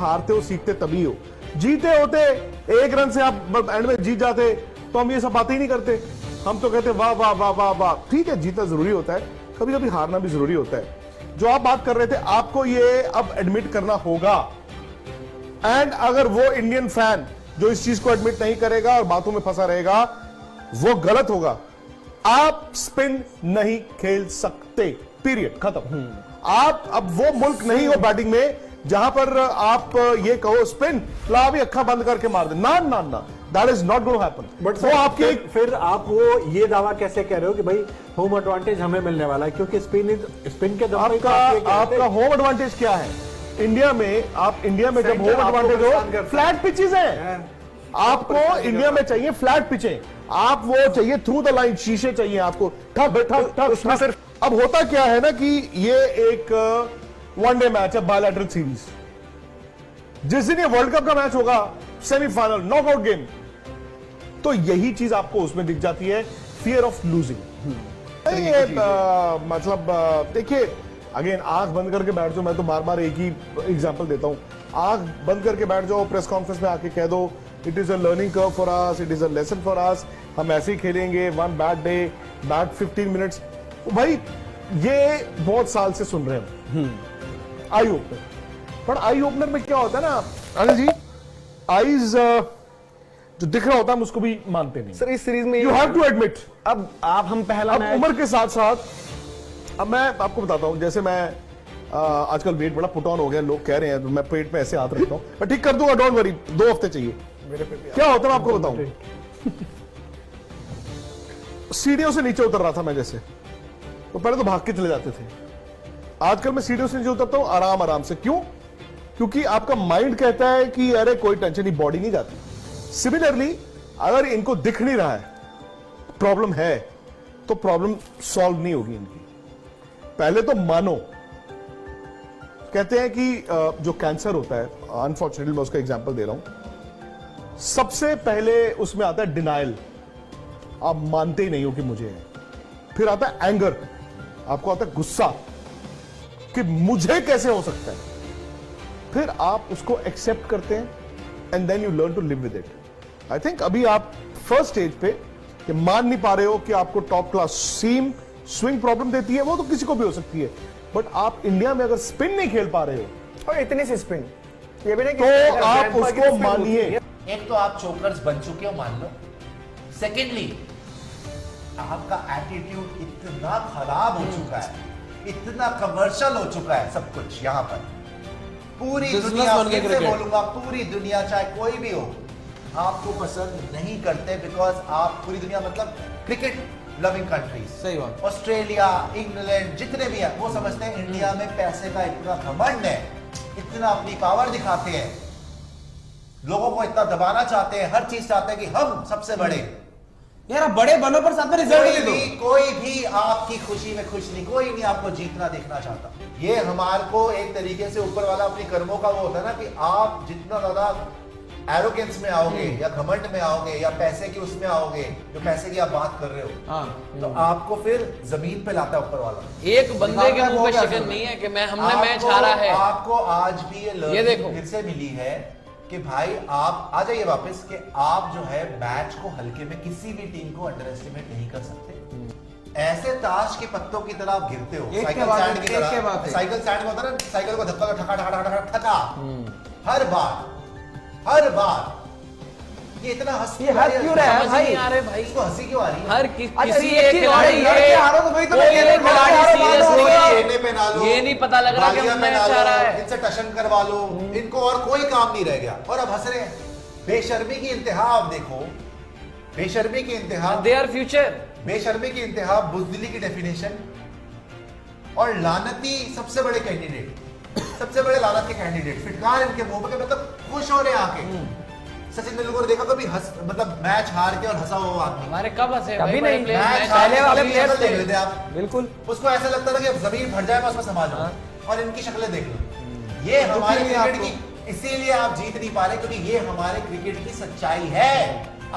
हारते हो सीखते तभी हो। जीते होते 1 रन से आप एंड में जीत जाते तो हम ये सब बातें ही नहीं करते। हम तो कहते वाह वाह वाह वाह वाह। ठीक है, जीतना जरूरी होता है, कभी कभी हारना भी जरूरी होता है। जो आप बात कर रहे थे, आपको ये अब एडमिट करना होगा। एंड अगर वो इंडियन फैन जो इस चीज को एडमिट नहीं करेगा और बातों में फंसा रहेगा, वो गलत होगा। आप स्पिन नहीं खेल सकते, पीरियड, खत्म। आप अब वो मुल्क नहीं हो बैटिंग में जहां पर आप ये कहो स्पिन ला भी अक्खा बंद करके मार दे। ना ना ना, that is not going to happen. But वो आपके फिर आप वो ये दावा कैसे कह रहे हो कि भाई होम एडवांटेज हमें मिलने वाला है, क्योंकि स्पिन के दम पे आपका होम एडवांटेज क्या है इंडिया में? आप इंडिया में जब होम एडवांटेज हो, फ्लैट पिचेस हैं। आपको इंडिया में चाहिए फ्लैट पिचें, आप वो चाहिए थ्रू द लाइन शीशे चाहिए आपको, ठक ठक ठक। उसमें सिर्फ अब होता क्या है ना कि ये एक वनडे मैच है, बायलैटरल सीरीज। जिस दिन ये वर्ल्ड कप का मैच होगा, सेमीफाइनल, नॉकआउट गेम, तो यही चीज आपको उसमें दिख जाती है, फियर ऑफ लूजिंग। मतलब देखिए, अगेन आंख बंद करके बैठ जाओ। मैं तो बार बार एक ही एग्जांपल देता हूं, आंख बंद करके बैठ जाओ, प्रेस कॉन्फ्रेंस में आके कह दो it is a learning curve for us, it is a lesson for us, हम ऐसे ही खेलेंगे, one bad day, bad 15 minutes. भाई ये बहुत साल से सुन रहे हैं आई ओपनर, पर आई ओपनर में क्या होता है ना अनिल जी, आईज जो दिख रहा होता है हम उसको भी मानते नहीं। सर इस सीरीज में यू हैव टू एडमिट, अब आप हम पहला अब उम्र के साथ साथ, अब मैं आपको बताता हूं, जैसे मैं आजकल वेट बड़ा पुट ऑन हो गया, लोग कह रहे हैं, तो मैं पेट में ऐसे हाथ रखता हूं, मैं ठीक कर दूंगा, डोंट वरी, 2 हफ्ते चाहिए। क्या होता है मैं आपको बताऊं, सीढ़ियों से नीचे उतर रहा था मैं जैसे, तो पहले तो भाग के चले जाते थे, आजकल मैं सीढ़ियों से नीचे उतरता हूं आराम आराम से। क्यों? क्योंकि आपका माइंड कहता है कि अरे कोई टेंशन नहीं, बॉडी नहीं जाती। सिमिलरली अगर इनको दिख नहीं रहा है प्रॉब्लम है, तो प्रॉब्लम सॉल्व नहीं होगी इनकी। पहले तो मानो, कहते हैं कि जो कैंसर होता है, अनफॉर्चुनेटली मैं उसका एग्जांपल दे रहा हूं, सबसे पहले उसमें आता है डिनायल, आप मानते ही नहीं हो कि मुझे है। फिर आता है एंगर, आपको आता है गुस्सा कि मुझे कैसे हो सकता है। फिर आप उसको एक्सेप्ट करते हैं and then you learn to live with it. I think अभी आप फर्स्ट स्टेज पे कि मान नहीं पा रहे हो कि आपको टॉप क्लास सीम स्विंग प्रॉब्लम देती है, वो तो किसी को भी हो सकती है, बट आप इंडिया में अगर स्पिन नहीं खेल पा रहे हो, और इतनी सी स्पिन, ये भी नहीं तो आप उसको मानिए। एक तो आप चोकर्स बन चुके हो, मान लो। सेकेंडली, आपका एटीट्यूड इतना खराब हो चुका है, इतना कमर्शियल हो चुका है सब कुछ यहाँ पर। पूरी दुनिया, फिर से बोलूंगा, पूरी दुनिया चाहे कोई भी हो, आपको पसंद नहीं करते, बिकॉज आप पूरी दुनिया मतलब क्रिकेट लविंग कंट्रीज, सही बात, ऑस्ट्रेलिया, इंग्लैंड, जितने भी हैं, वो समझते हैं इंडिया में पैसे का इतना घमंड है, इतना अपनी पावर दिखाते हैं, लोगों को इतना दबाना चाहते हैं, हर चीज चाहते हैं कि हम सबसे बड़े। यार आप बड़े बनो पर साथ में रिजल्ट दे दो। कोई भी आपकी खुशी में खुश नहीं, कोई नहीं आपको जीतना देखना चाहता। ये हमारे को एक तरीके से ऊपर वाला अपनी कर्मों का वो होता है ना कि आप जितना ज्यादा एरोगेंस में आओगे या घमंड में आओगे या पैसे की उसमें आओगे, जो पैसे की आप बात कर रहे हो, तो आपको फिर जमीन पे लाता है ऊपर वाला। एक बंदे के मुंह पे शिकन नहीं है कि हमने मैच हारा है। आपको आज भी ये देखो फिर से मिली है कि भाई आप आ जाइए वापस, कि आप जो है मैच को हल्के में किसी भी टीम को अंडर एस्टिमेट नहीं कर सकते। ऐसे ताश के पत्तों की तरह आप गिरते हो, साइकिल स्टैंड की तरह। साइकिल स्टैंड में होता है ना, साइकिल को धक्का ठका ठका ठका ठका, हर बार। ये इतना हंसी क्यों रहा है भाई? आ रहे भाई, इसको हंसी क्यों आ रही है? हर किसी एक खिलाड़ी ये नहीं पता लग रहा कि मैच आ रहा है, इनसे टशन करवा लो, इनको और कोई काम नहीं रह गया, और अब हंस रहे हैं। बेशर्मी की इंतहा आप देखो, बेशर्मी की इंतहा, देयर फ्यूचर, बेशर्मी की इंतहा, बुज़दिली की डेफिनेशन, और लानती सबसे बड़े कैंडिडेट, सबसे बड़े लानत के कैंडिडेट, फिटकार इनके मुंह पे, मतलब खुश हो रहे हैं आके। सचिन तेंदुलकर देखा कभी मतलब मैच हार के और हंसा हुआ आदमी? हमारे कब हंसे कभी नहीं। पहले वाले प्लेयर्स देख लेते आप, बिल्कुल उसको ऐसा लगता था कि अब जमीन फट जाए मैं उसमें समा जाऊं, और इनकी शक्लें देख लो। ये हमारे क्रिकेट की, इसीलिए आप जीत नहीं पा रहे, क्योंकि ये हमारे क्रिकेट की सच्चाई है।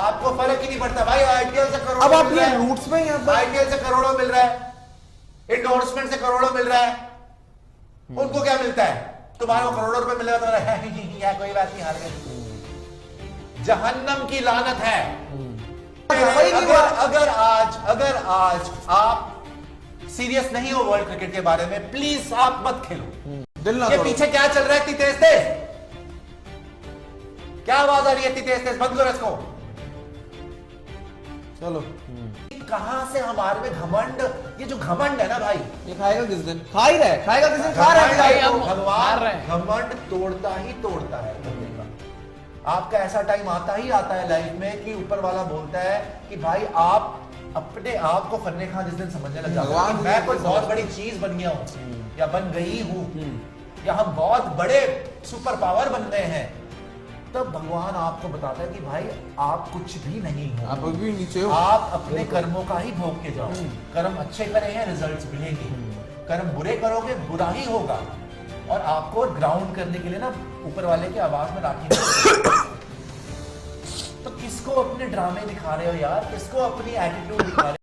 आपको फर्क ही नहीं पड़ता भाई, आईपीएल से करोड़ों, अब आप ये रूट्स में आईपीएल से करोड़ों मिल रहा है, एंडोर्समेंट से करोड़ों मिल रहा है, उनको क्या मिलता है? तुम्हारे को करोड़ों रुपए मिलेगा तो है कोई बात नहीं, हार गए। जहन्नम की लानत है। अगर आज आप सीरियस नहीं हो वर्ल्ड क्रिकेट के बारे में, प्लीज आप मत खेलो। दिल ना ये तोड़ो। पीछे क्या चल रहा है इतनी तेज तेज? क्या आवाज आ रही है इतनी तेज तेज? बंद करो इसको। चलो कहां से हमारे में घमंड, ये जो घमंड है ना भाई, ये खाएगा किस दिन? खा ही रहा है, खाएगा किस दिन? खा रहा है भाई, भाई। हम हार भगवान रहे हैं। घमंड तोड़ता ही तोड़ता है बंदे का। आपका ऐसा टाइम आता ही आता है लाइफ में कि ऊपर वाला बोलता है कि भाई आप अपने आप को फन्ने खां जिस दिन समझने लग जाते भगवान हैं कि मैं कोई बहुत बड़ी चीज बन गया हूं या बन गई हूं या हम बहुत बड़े सुपर पावर बन गए हैं, तब भगवान आपको बताता है कि भाई आप कुछ भी नहीं हो, आप अभी भी नीचे हो। आप अपने कर्मों का ही भोग के जाओ। कर्म अच्छे करे हैं, रिजल्ट्स मिलेंगे। कर्म बुरे करोगे, बुरा ही होगा। और आपको ग्राउंड करने के लिए ना ऊपर वाले की आवाज में राखी तो किसको अपने ड्रामे दिखा रहे हो यार? किसको अपनी एटीट्यूड दिखा रहे हो?